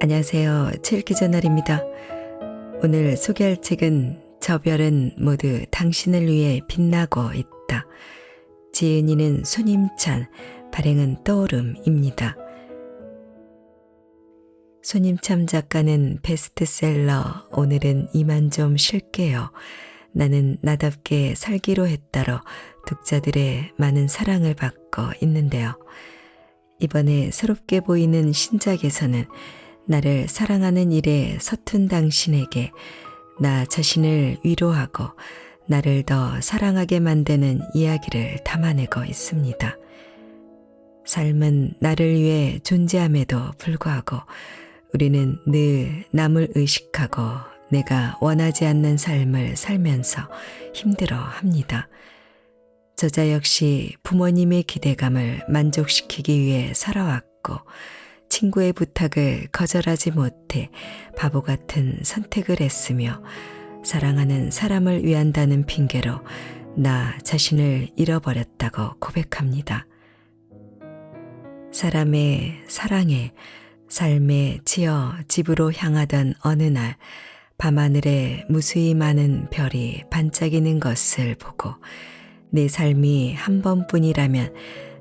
안녕하세요. 책 읽기 전날입니다. 오늘 소개할 책은 저 별은 모두 당신을 위해 빛나고 있다. 지은이는 손임찬, 발행은 떠오름입니다. 손임찬 작가는 베스트셀러 오늘은 이만 좀 쉴게요. 나는 나답게 살기로 했다로 독자들의 많은 사랑을 받고 있는데요. 이번에 새롭게 보이는 신작에서는 나를 사랑하는 일에 서툰 당신에게 나 자신을 위로하고 나를 더 사랑하게 만드는 이야기를 담아내고 있습니다. 삶은 나를 위해 존재함에도 불구하고 우리는 늘 남을 의식하고 내가 원하지 않는 삶을 살면서 힘들어 합니다. 저자 역시 부모님의 기대감을 만족시키기 위해 살아왔고 친구의 부탁을 거절하지 못해 바보 같은 선택을 했으며 사랑하는 사람을 위한다는 핑계로 나 자신을 잃어버렸다고 고백합니다. 사람의 사랑에 삶에 치여 집으로 향하던 어느 날 밤하늘에 무수히 많은 별이 반짝이는 것을 보고 내 삶이 한 번뿐이라면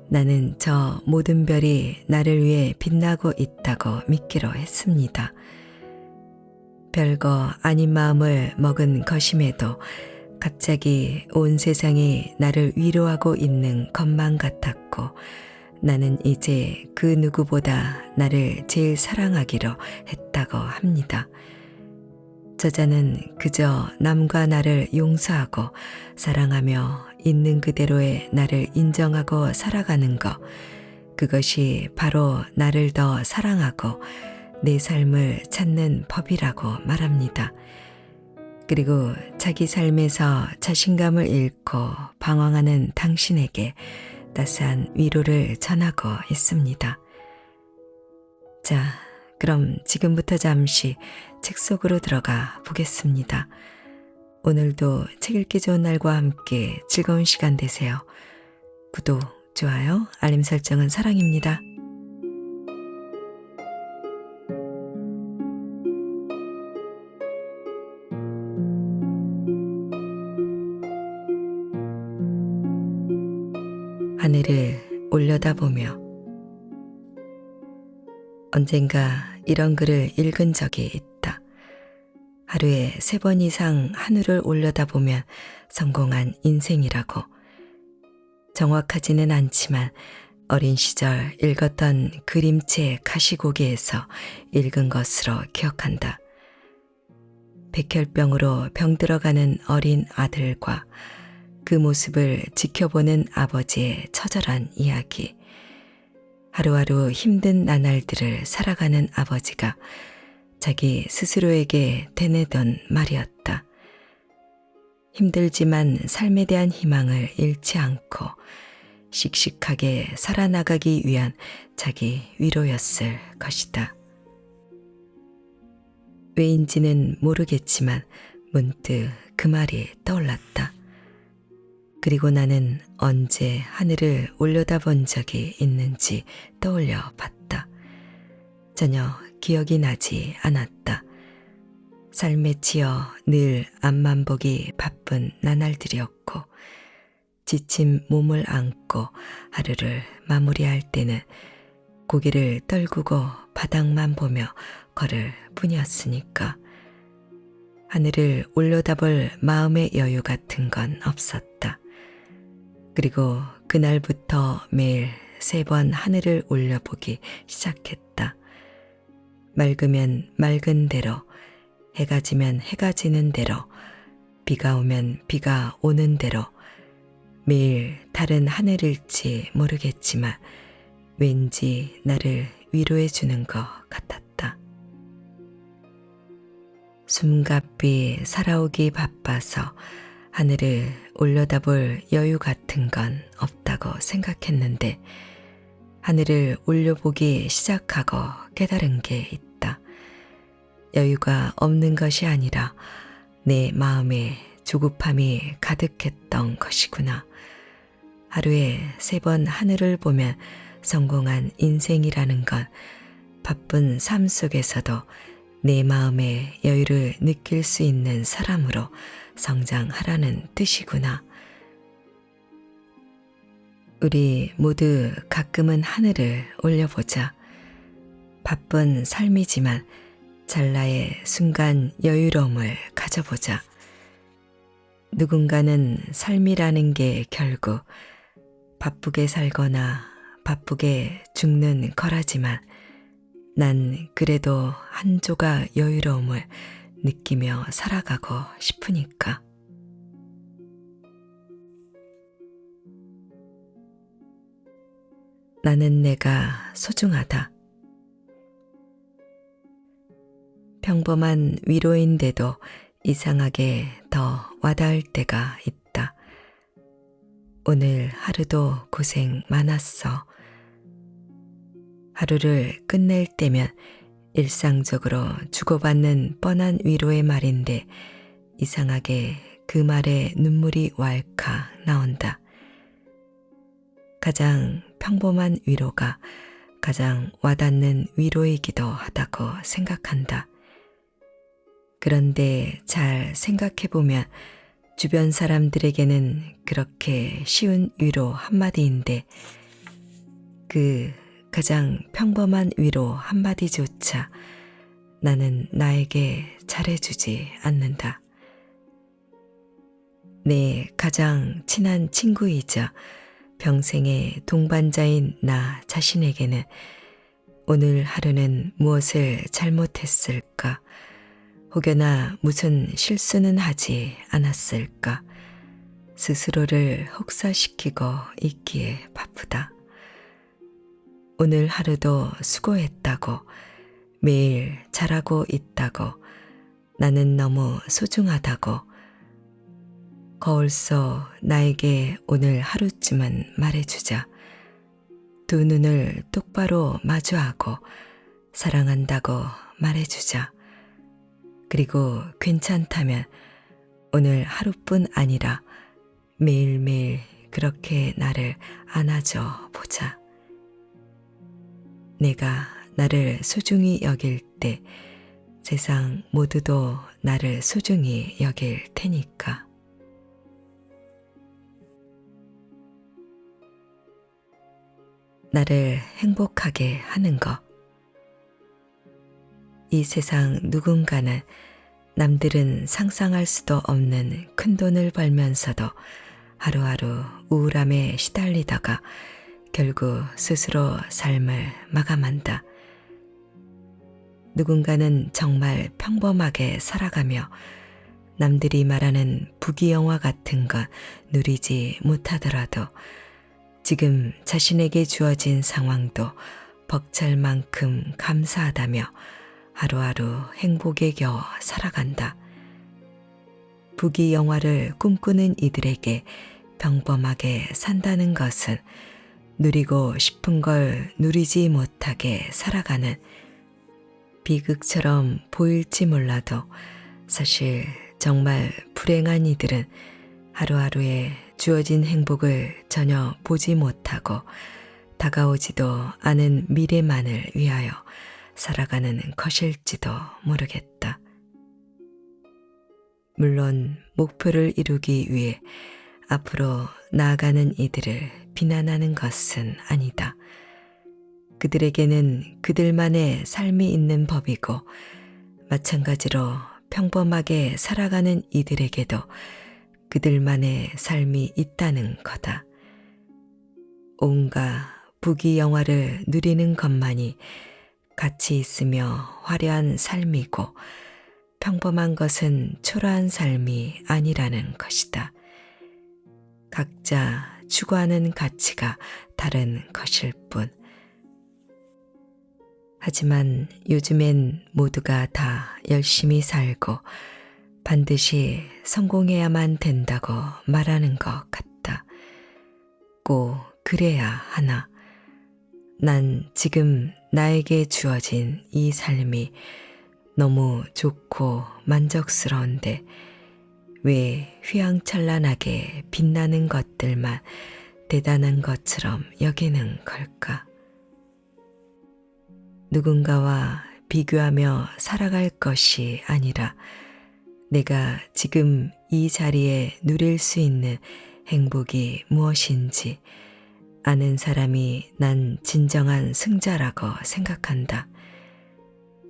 나는 저 모든 별이 나를 위해 빛나고 있다고 믿기로 했습니다. 별거 아닌 마음을 먹은 것임에도 갑자기 온 세상이 나를 위로하고 있는 것만 같았고 나는 이제 그 누구보다 나를 제일 사랑하기로 했다고 합니다. 저자는 그저 남과 나를 용서하고 사랑하며 있는 그대로의 나를 인정하고 살아가는 것, 그것이 바로 나를 더 사랑하고 내 삶을 찾는 법이라고 말합니다. 그리고 자기 삶에서 자신감을 잃고 방황하는 당신에게 따스한 위로를 전하고 있습니다. 자, 그럼 지금부터 잠시 책 속으로 들어가 보겠습니다. 오늘도 책 읽기 좋은 날과 함께 즐거운 시간 되세요. 구독, 좋아요, 알림 설정은 사랑입니다. 하늘을 올려다보며 언젠가 이런 글을 읽은 적이 있다. 하루에 3번 이상 하늘을 올려다보면 성공한 인생이라고. 정확하지는 않지만 어린 시절 읽었던 그림체 가시고기에서 읽은 것으로 기억한다. 백혈병으로 병들어가는 어린 아들과 그 모습을 지켜보는 아버지의 처절한 이야기. 하루하루 힘든 나날들을 살아가는 아버지가 자기 스스로에게 되뇌던 말이었다. 힘들지만 삶에 대한 희망을 잃지 않고 씩씩하게 살아나가기 위한 자기 위로였을 것이다. 왜인지는 모르겠지만 문득 그 말이 떠올랐다. 그리고 나는 언제 하늘을 올려다본 적이 있는지 떠올려 봤다. 전혀 기억이 나지 않았다. 삶에 치여 늘 앞만 보기 바쁜 나날들이었고 지친 몸을 안고 하루를 마무리할 때는 고개를 떨구고 바닥만 보며 걸을 뿐이었으니까 하늘을 올려다볼 마음의 여유 같은 건 없었다. 그리고 그날부터 매일 3번 하늘을 올려보기 시작했다. 맑으면 맑은 대로, 해가 지면 해가 지는 대로, 비가 오면 비가 오는 대로 매일 다른 하늘일지 모르겠지만 왠지 나를 위로해 주는 것 같았다. 숨가삐 살아오기 바빠서 하늘을 올려다볼 여유 같은 건 없다고 생각했는데 하늘을 올려보기 시작하고 깨달은 게 있다. 여유가 없는 것이 아니라 내 마음에 조급함이 가득했던 것이구나. 하루에 3번 하늘을 보면 성공한 인생이라는 건 바쁜 삶 속에서도 내 마음의 여유를 느낄 수 있는 사람으로 성장하라는 뜻이구나. 우리 모두 가끔은 하늘을 올려보자. 바쁜 삶이지만 찰나의 순간 여유로움을 가져보자. 누군가는 삶이라는 게 결국 바쁘게 살거나 바쁘게 죽는 거라지만 난 그래도 한 조각 여유로움을 느끼며 살아가고 싶으니까. 나는 내가 소중하다. 평범한 위로인데도 이상하게 더 와닿을 때가 있다. 오늘 하루도 고생 많았어. 하루를 끝낼 때면 일상적으로 주고받는 뻔한 위로의 말인데 이상하게 그 말에 눈물이 왈칵 나온다. 가장 평범한 위로가 가장 와닿는 위로이기도 하다고 생각한다. 그런데 잘 생각해보면 주변 사람들에게는 그렇게 쉬운 위로 한마디인데 그 가장 평범한 위로 한마디조차 나는 나에게 잘해주지 않는다. 내 가장 친한 친구이자 평생의 동반자인 나 자신에게는 오늘 하루는 무엇을 잘못했을까? 혹여나 무슨 실수는 하지 않았을까? 스스로를 혹사시키고 있기에 바쁘다. 오늘 하루도 수고했다고, 매일 잘하고 있다고, 나는 너무 소중하다고, 거울 속 나에게 오늘 하루쯤은 말해주자. 두 눈을 똑바로 마주하고 사랑한다고 말해주자. 그리고 괜찮다면 오늘 하루뿐 아니라 매일매일 그렇게 나를 안아줘 보자. 내가 나를 소중히 여길 때 세상 모두도 나를 소중히 여길 테니까. 나를 행복하게 하는 것. 이 세상 누군가는 남들은 상상할 수도 없는 큰 돈을 벌면서도 하루하루 우울함에 시달리다가 결국 스스로 삶을 마감한다. 누군가는 정말 평범하게 살아가며 남들이 말하는 부귀영화 같은 것 누리지 못하더라도 지금 자신에게 주어진 상황도 벅찰 만큼 감사하다며 하루하루 행복에 겨워 살아간다. 부귀영화를 꿈꾸는 이들에게 평범하게 산다는 것은 누리고 싶은 걸 누리지 못하게 살아가는 비극처럼 보일지 몰라도 사실 정말 불행한 이들은 하루하루에 주어진 행복을 전혀 보지 못하고 다가오지도 않은 미래만을 위하여 살아가는 것일지도 모르겠다. 물론 목표를 이루기 위해 앞으로 나아가는 이들을 비난하는 것은 아니다. 그들에게는 그들만의 삶이 있는 법이고 마찬가지로 평범하게 살아가는 이들에게도 그들만의 삶이 있다는 거다. 온갖 부귀영화를 누리는 것만이 가치 있으며 화려한 삶이고 평범한 것은 초라한 삶이 아니라는 것이다. 각자 추구하는 가치가 다른 것일 뿐. 하지만 요즘엔 모두가 다 열심히 살고 반드시 성공해야만 된다고 말하는 것 같다. 꼭 그래야 하나. 난 지금 나에게 주어진 이 삶이 너무 좋고 만족스러운데 왜 휘황찬란하게 빛나는 것들만 대단한 것처럼 여기는 걸까? 누군가와 비교하며 살아갈 것이 아니라 내가 지금 이 자리에 누릴 수 있는 행복이 무엇인지 아는 사람이 난 진정한 승자라고 생각한다.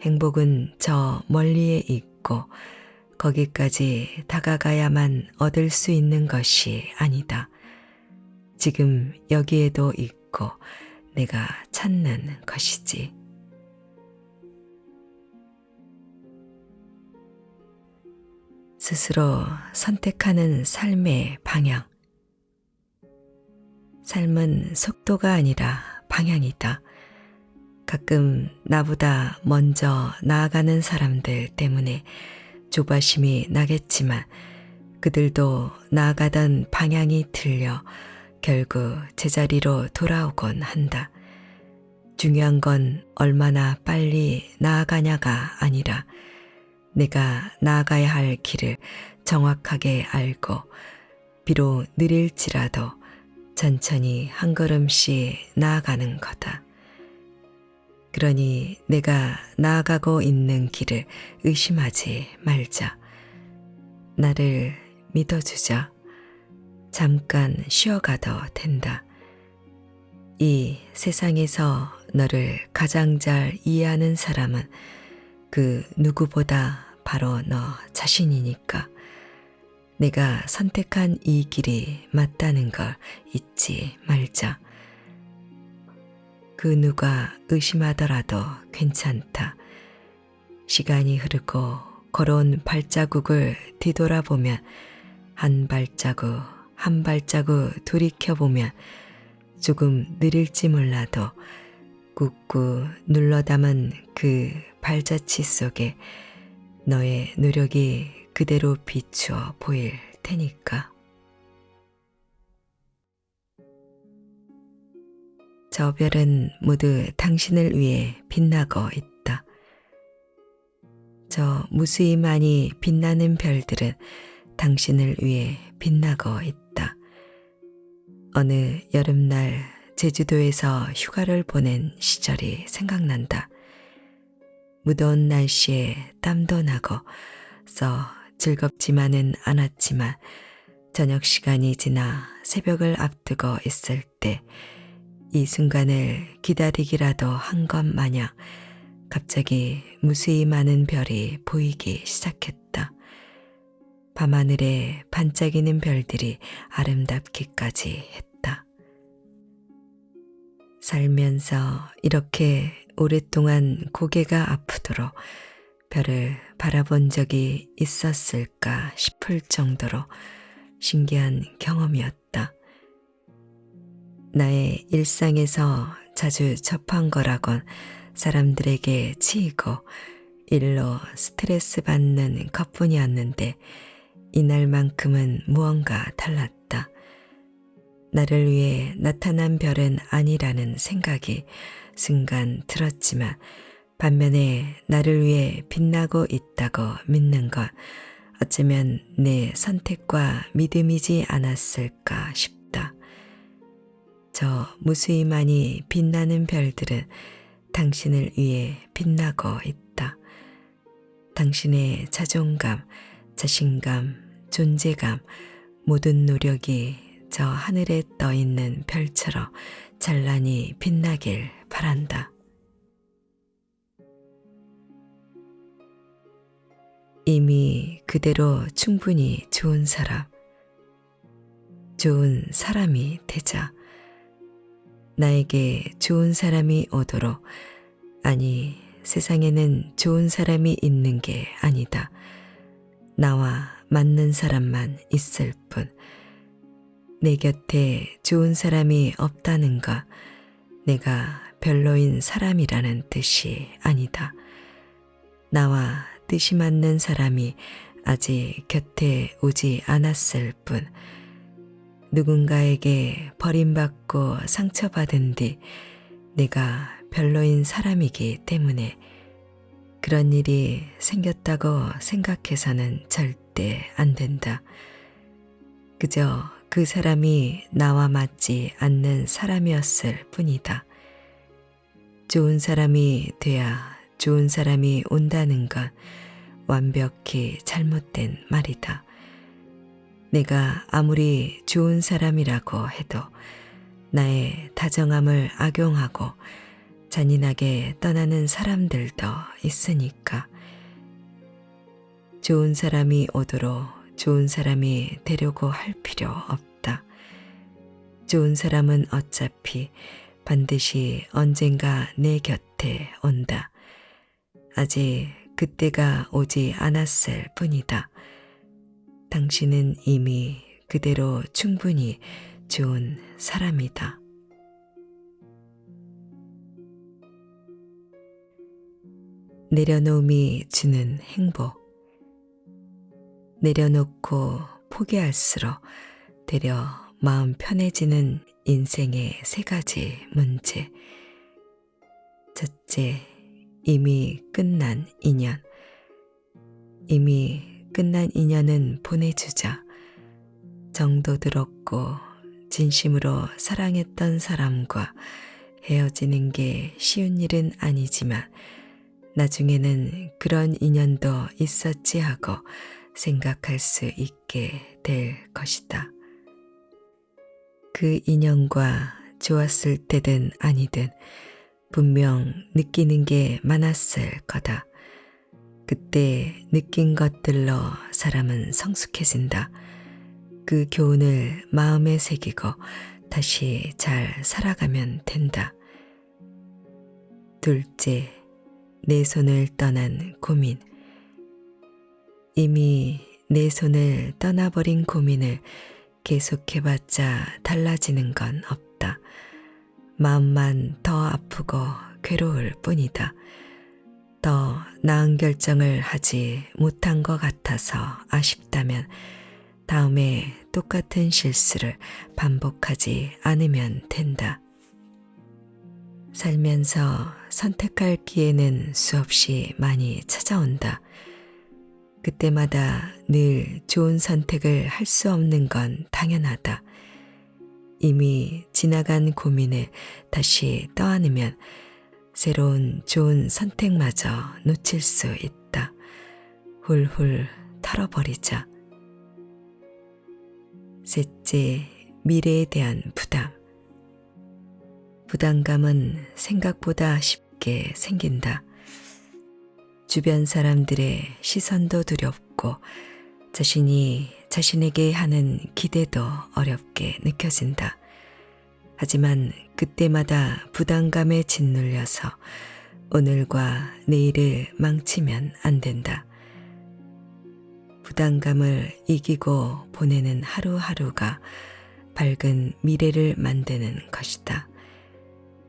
행복은 저 멀리에 있고 거기까지 다가가야만 얻을 수 있는 것이 아니다. 지금 여기에도 있고 내가 찾는 것이지. 스스로 선택하는 삶의 방향. 삶은 속도가 아니라 방향이다. 가끔 나보다 먼저 나아가는 사람들 때문에 조바심이 나겠지만 그들도 나아가던 방향이 틀려 결국 제자리로 돌아오곤 한다. 중요한 건 얼마나 빨리 나아가냐가 아니라 내가 나아가야 할 길을 정확하게 알고 비록 느릴지라도 천천히 한 걸음씩 나아가는 거다. 그러니 내가 나아가고 있는 길을 의심하지 말자. 나를 믿어주자. 잠깐 쉬어가도 된다. 이 세상에서 너를 가장 잘 이해하는 사람은 그 누구보다 바로 너 자신이니까 내가 선택한 이 길이 맞다는 걸 잊지 말자. 그 누가 의심하더라도 괜찮다. 시간이 흐르고 걸어온 발자국을 뒤돌아보면 한 발자국 한 발자국 돌이켜보면 조금 느릴지 몰라도 꾹꾹 눌러 담은 그 발자취 속에 너의 노력이 그대로 비추어 보일 테니까. 저 별은 모두 당신을 위해 빛나고 있다. 저 무수히 많이 빛나는 별들은 당신을 위해 빛나고 있다. 어느 여름날 제주도에서 휴가를 보낸 시절이 생각난다. 무더운 날씨에 땀도 나고 써 즐겁지만은 않았지만 저녁 시간이 지나 새벽을 앞두고 있을 때 이 순간을 기다리기라도 한 것 마냥 갑자기 무수히 많은 별이 보이기 시작했다. 밤하늘에 반짝이는 별들이 아름답기까지 했다. 살면서 이렇게 오랫동안 고개가 아프도록 별을 바라본 적이 있었을까 싶을 정도로 신기한 경험이었다. 나의 일상에서 자주 접한 거라곤 사람들에게 치이고 일로 스트레스 받는 것뿐이었는데 이날만큼은 무언가 달랐다. 나를 위해 나타난 별은 아니라는 생각이 순간 들었지만 반면에 나를 위해 빛나고 있다고 믿는 건 어쩌면 내 선택과 믿음이지 않았을까 싶다. 저 무수히 많이 빛나는 별들은 당신을 위해 빛나고 있다. 당신의 자존감, 자신감, 존재감, 모든 노력이 저 하늘에 떠 있는 별처럼 찬란히 빛나길 바란다. 이미 그대로 충분히 좋은 사람, 좋은 사람이 되자. 나에게 좋은 사람이 오도록, 아니 세상에는 좋은 사람이 있는 게 아니다. 나와 맞는 사람만 있을 뿐. 내 곁에 좋은 사람이 없다는 것, 내가 별로인 사람이라는 뜻이 아니다. 나와 뜻이 맞는 사람이 아직 곁에 오지 않았을 뿐. 누군가에게 버림받고 상처받은 뒤 내가 별로인 사람이기 때문에 그런 일이 생겼다고 생각해서는 절대 안 된다. 그저 그 사람이 나와 맞지 않는 사람이었을 뿐이다. 좋은 사람이 돼야 좋은 사람이 온다는 건 완벽히 잘못된 말이다. 내가 아무리 좋은 사람이라고 해도 나의 다정함을 악용하고 잔인하게 떠나는 사람들도 있으니까 좋은 사람이 오도록 좋은 사람이 되려고 할 필요 없다. 좋은 사람은 어차피 반드시 언젠가 내 곁에 온다. 아직 그때가 오지 않았을 뿐이다. 당신은 이미 그대로 충분히 좋은 사람이다. 내려놓음이 주는 행복. 내려놓고 포기할수록 되려 마음 편해지는 인생의 세 가지 문제. 첫째, 이미 끝난 인연. 이미 끝난 인연은 보내주자. 정도 들었고 진심으로 사랑했던 사람과 헤어지는 게 쉬운 일은 아니지만 나중에는 그런 인연도 있었지 하고 생각할 수 있게 될 것이다. 그 인연과 좋았을 때든 아니든 분명 느끼는 게 많았을 거다. 그때 느낀 것들로 사람은 성숙해진다. 그 교훈을 마음에 새기고 다시 잘 살아가면 된다. 둘째, 내 손을 떠난 고민. 이미 내 손을 떠나버린 고민을 계속해봤자 달라지는 건 없다. 마음만 더 아프고 괴로울 뿐이다. 더 나은 결정을 하지 못한 것 같아서 아쉽다면 다음에 똑같은 실수를 반복하지 않으면 된다. 살면서 선택할 기회는 수없이 많이 찾아온다. 그때마다 늘 좋은 선택을 할 수 없는 건 당연하다. 이미 지나간 고민을 다시 떠안으면 새로운 좋은 선택마저 놓칠 수 있다. 훌훌 털어버리자. 셋째, 미래에 대한 부담. 부담감은 생각보다 쉽게 생긴다. 주변 사람들의 시선도 두렵고 자신이 자신에게 하는 기대도 어렵게 느껴진다. 하지만 그때마다 부담감에 짓눌려서 오늘과 내일을 망치면 안 된다. 부담감을 이기고 보내는 하루하루가 밝은 미래를 만드는 것이다.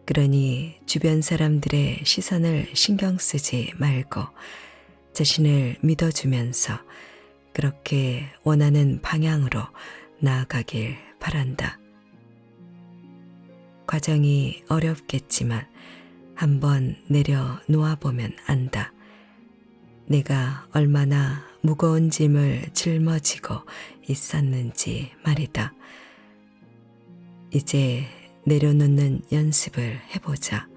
그러니 주변 사람들의 시선을 신경 쓰지 말고 자신을 믿어주면서 그렇게 원하는 방향으로 나아가길 바란다. 과정이 어렵겠지만 한번 내려놓아보면 안다. 내가 얼마나 무거운 짐을 짊어지고 있었는지 말이다. 이제 내려놓는 연습을 해보자.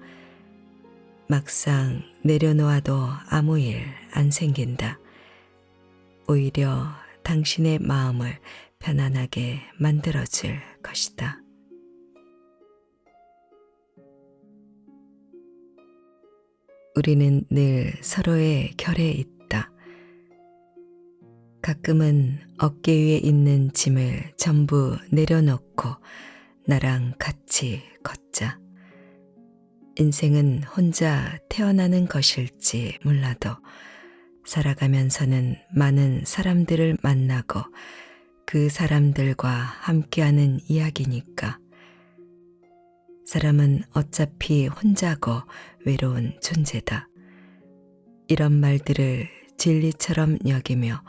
막상 내려놓아도 아무 일 안 생긴다. 오히려 당신의 마음을 편안하게 만들어줄 것이다. 우리는 늘 서로의 결에 있다. 가끔은 어깨 위에 있는 짐을 전부 내려놓고 나랑 같이 걷자. 인생은 혼자 태어나는 것일지 몰라도 살아가면서는 많은 사람들을 만나고 그 사람들과 함께하는 이야기니까. 사람은 어차피 혼자고 외로운 존재다. 이런 말들을 진리처럼 여기며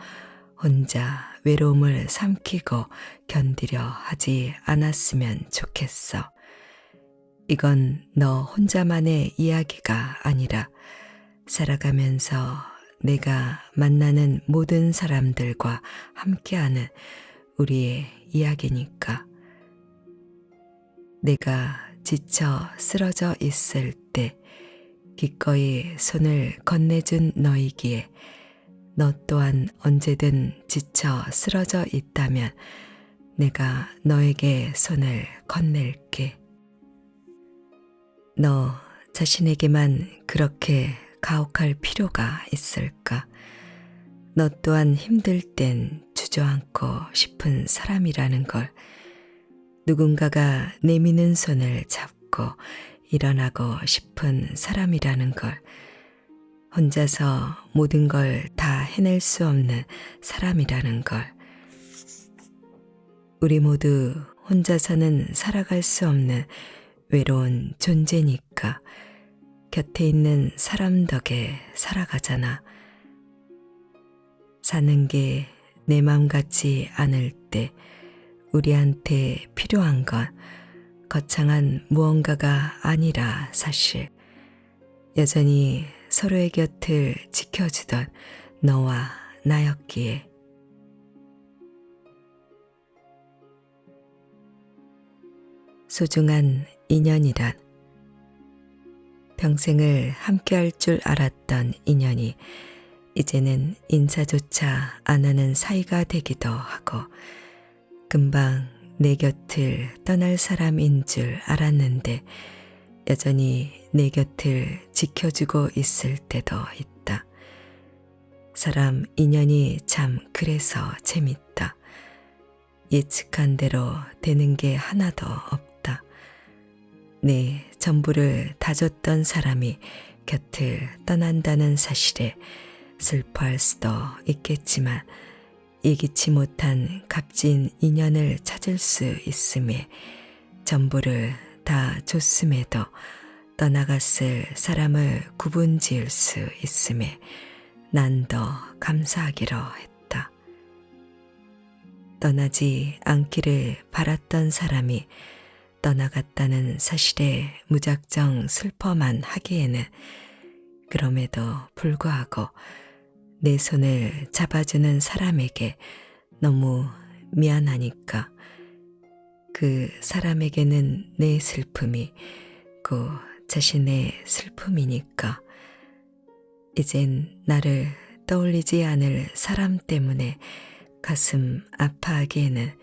혼자 외로움을 삼키고 견디려 하지 않았으면 좋겠어. 이건 너 혼자만의 이야기가 아니라 살아가면서 내가 만나는 모든 사람들과 함께하는 우리의 이야기니까. 내가 지쳐 쓰러져 있을 때 기꺼이 손을 건네준 너이기에 너 또한 언제든 지쳐 쓰러져 있다면 내가 너에게 손을 건넬게. 너 자신에게만 그렇게 가혹할 필요가 있을까? 너 또한 힘들 땐 주저앉고 싶은 사람이라는 걸, 누군가가 내미는 손을 잡고 일어나고 싶은 사람이라는 걸, 혼자서 모든 걸 다 해낼 수 없는 사람이라는 걸, 우리 모두 혼자서는 살아갈 수 없는 외로운 존재니까 곁에 있는 사람 덕에 살아가잖아. 사는 게 내 맘 같지 않을 때 우리한테 필요한 건 거창한 무언가가 아니라 사실 여전히 서로의 곁을 지켜주던 너와 나였기에. 소중한 인연이란 평생을 함께할 줄 알았던 인연이 이제는 인사조차 안 하는 사이가 되기도 하고, 금방 내 곁을 떠날 사람인 줄 알았는데 여전히 내 곁을 지켜주고 있을 때도 있다. 사람 인연이 참 그래서 재밌다. 예측한 대로 되는 게 하나도 없다. 내 전부를 다 줬던 사람이 곁을 떠난다는 사실에 슬퍼할 수도 있겠지만 예기치 못한 값진 인연을 찾을 수 있음에, 전부를 다 줬음에도 떠나갔을 사람을 구분 지을 수 있음에 난 더 감사하기로 했다. 떠나지 않기를 바랐던 사람이 떠나갔다는 사실에 무작정 슬퍼만 하기에는, 그럼에도 불구하고 내 손을 잡아주는 사람에게 너무 미안하니까, 그 사람에게는 내 슬픔이 그 자신의 슬픔이니까, 이젠 나를 떠올리지 않을 사람 때문에 가슴 아파하기에는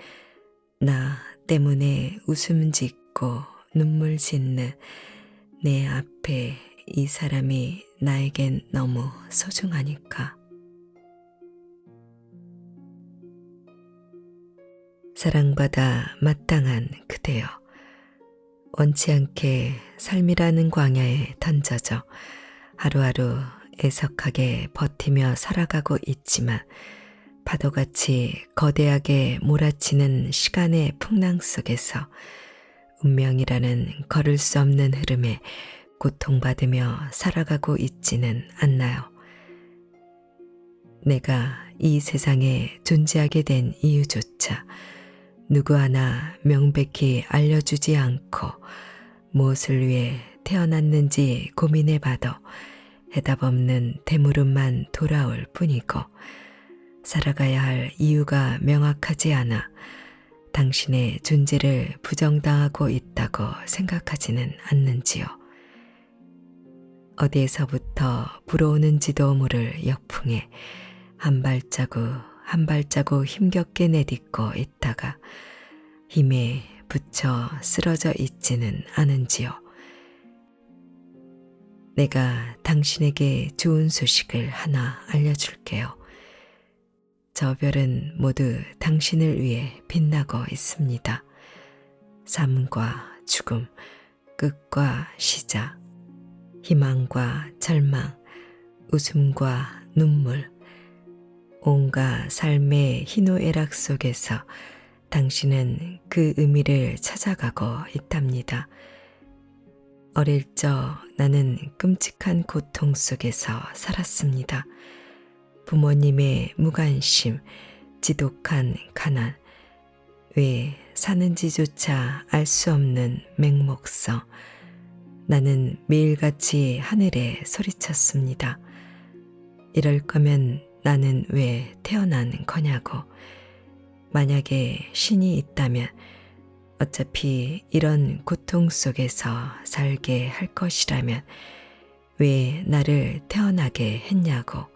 나 때문에 웃음 짓고 눈물 짓는 내 앞에 이 사람이 나에겐 너무 소중하니까. 사랑받아 마땅한 그대여, 원치 않게 삶이라는 광야에 던져져 하루하루 애석하게 버티며 살아가고 있지만, 파도같이 거대하게 몰아치는 시간의 풍랑 속에서 운명이라는 걸을 수 없는 흐름에 고통받으며 살아가고 있지는 않나요? 내가 이 세상에 존재하게 된 이유조차 누구 하나 명백히 알려주지 않고 무엇을 위해 태어났는지 고민해봐도 해답 없는 대물음만 돌아올 뿐이고, 살아가야 할 이유가 명확하지 않아 당신의 존재를 부정당하고 있다고 생각하지는 않는지요. 어디에서부터 불어오는지도 모를 역풍에 한 발자국 한 발자국 힘겹게 내딛고 있다가 힘에 부쳐 쓰러져 있지는 않은지요. 내가 당신에게 좋은 소식을 하나 알려줄게요. 저 별은 모두 당신을 위해 빛나고 있습니다. 삶과 죽음, 끝과 시작, 희망과 절망, 웃음과 눈물, 온갖 삶의 희노애락 속에서 당신은 그 의미를 찾아가고 있답니다. 어릴 적 나는 끔찍한 고통 속에서 살았습니다. 부모님의 무관심, 지독한 가난, 왜 사는지조차 알 수 없는 맹목성, 나는 매일같이 하늘에 소리쳤습니다. 이럴 거면 나는 왜 태어난 거냐고. 만약에 신이 있다면 어차피 이런 고통 속에서 살게 할 것이라면 왜 나를 태어나게 했냐고.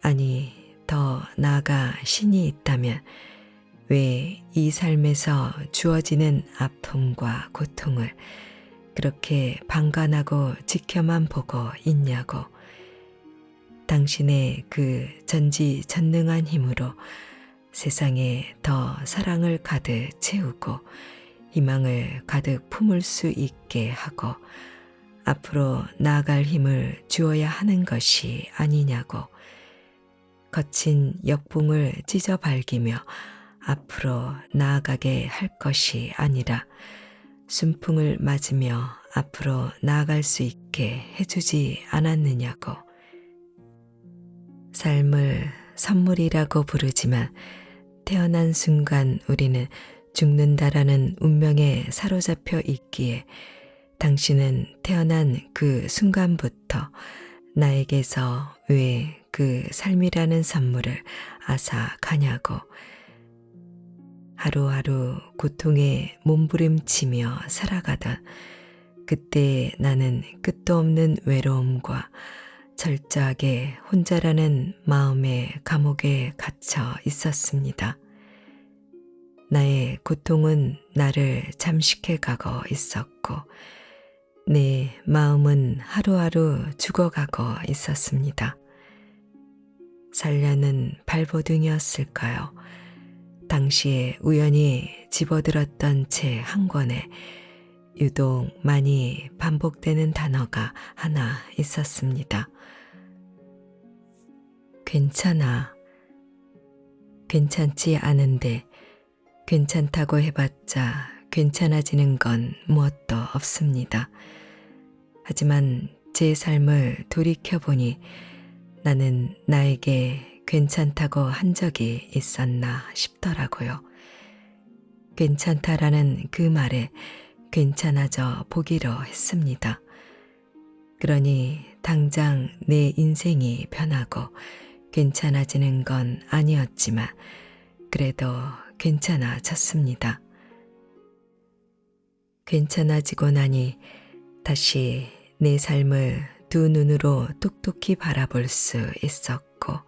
아니, 더 나아가 신이 있다면 왜 이 삶에서 주어지는 아픔과 고통을 그렇게 방관하고 지켜만 보고 있냐고. 당신의 그 전지전능한 힘으로 세상에 더 사랑을 가득 채우고 희망을 가득 품을 수 있게 하고 앞으로 나아갈 힘을 주어야 하는 것이 아니냐고. 거친 역붕을 찢어 발기며 앞으로 나아가게 할 것이 아니라 순풍을 맞으며 앞으로 나아갈 수 있게 해주지 않았느냐고. 삶을 선물이라고 부르지만 태어난 순간 우리는 죽는다라는 운명에 사로잡혀 있기에 당신은 태어난 그 순간부터 나에게서 왜 그 삶이라는 선물을 앗아가냐고. 하루하루 고통에 몸부림치며 살아가던 그때 나는 끝도 없는 외로움과 철저하게 혼자라는 마음의 감옥에 갇혀 있었습니다. 나의 고통은 나를 잠식해 가고 있었고 내 마음은 하루하루 죽어가고 있었습니다. 살려는 발버둥이었을까요? 당시에 우연히 집어들었던 책 한 권에 유독 많이 반복되는 단어가 하나 있었습니다. 괜찮아. 괜찮지 않은데 괜찮다고 해봤자 괜찮아지는 건 무엇도 없습니다. 하지만 제 삶을 돌이켜보니 나는 나에게 괜찮다고 한 적이 있었나 싶더라고요. 괜찮다라는 그 말에 괜찮아져 보기로 했습니다. 그러니 당장 내 인생이 변하고 괜찮아지는 건 아니었지만 그래도 괜찮아졌습니다. 괜찮아지고 나니 다시 내 삶을 두 눈으로 똑똑히 바라볼 수 있었고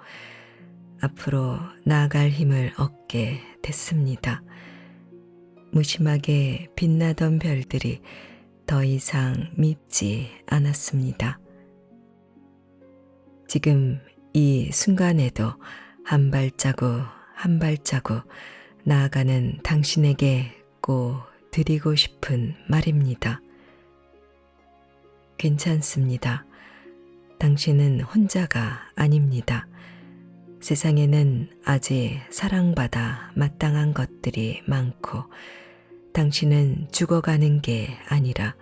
앞으로 나아갈 힘을 얻게 됐습니다. 무심하게 빛나던 별들이 더 이상 밉지 않았습니다. 지금 이 순간에도 한 발자국 한 발자국 나아가는 당신에게 꼭 드리고 싶은 말입니다. 괜찮습니다. 당신은 혼자가 아닙니다. 세상에는 아직 사랑받아 마땅한 것들이 많고 당신은 죽어가는 게 아니라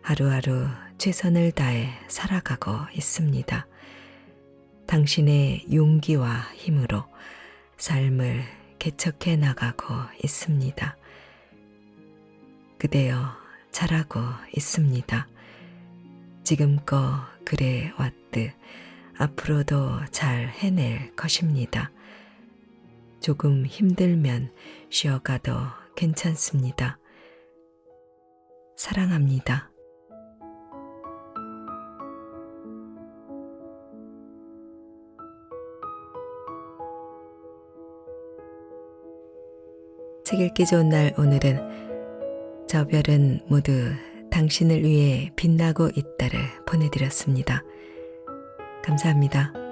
하루하루 최선을 다해 살아가고 있습니다. 당신의 용기와 힘으로 삶을 개척해 나가고 있습니다. 그대여 잘하고 있습니다. 지금껏 그래 왔듯 앞으로도 잘 해낼 것입니다. 조금 힘들면 쉬어가도 괜찮습니다. 사랑합니다. 책 읽기 좋은 날 오늘은 저 별은 모두 당신을 위해 빛나고 있다를 보내드렸습니다. 감사합니다.